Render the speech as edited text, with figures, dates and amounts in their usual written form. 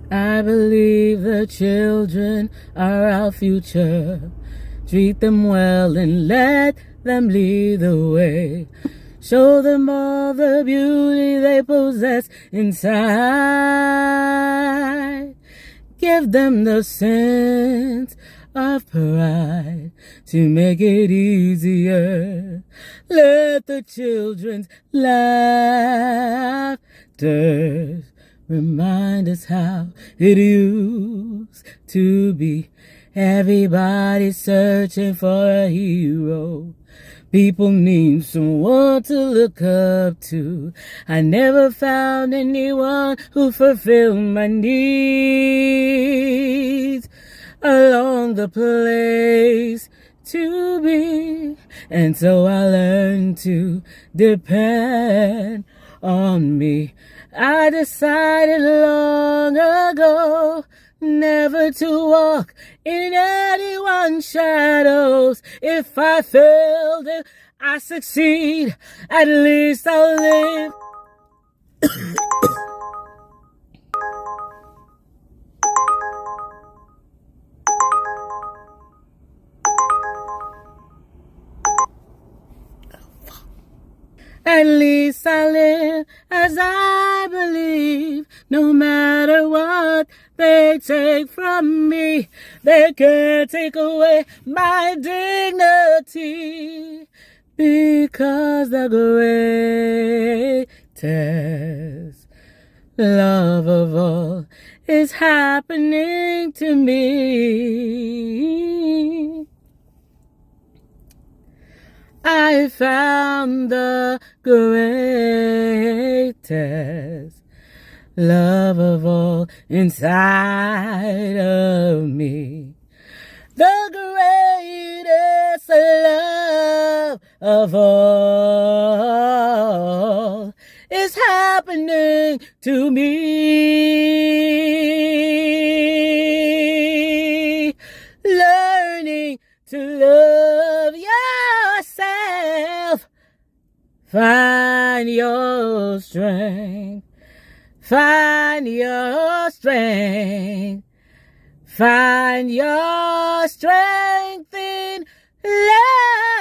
I believe the children are our future. Treat them well and let them lead the way. Show them all the beauty they possess inside. Give them the sense of pride to make it easier. Let the children's laughter remind us how it used to be. Everybody searching for a hero. People need someone to look up to. I never found anyone who fulfilled my needs along the place to be. And so I learned to depend on me. I decided long ago never to walk in anyone's shadows. If I failed, if I succeed, at least I'll live. At least I live as I believe. No matter what they take from me, they can't take away my dignity. Because the greatest love of all is happening to me. I found the greatest love of all inside of me. The greatest love of all is happening to me. Learning to love yourself. Find your strength. Find your strength. Find your strength in love.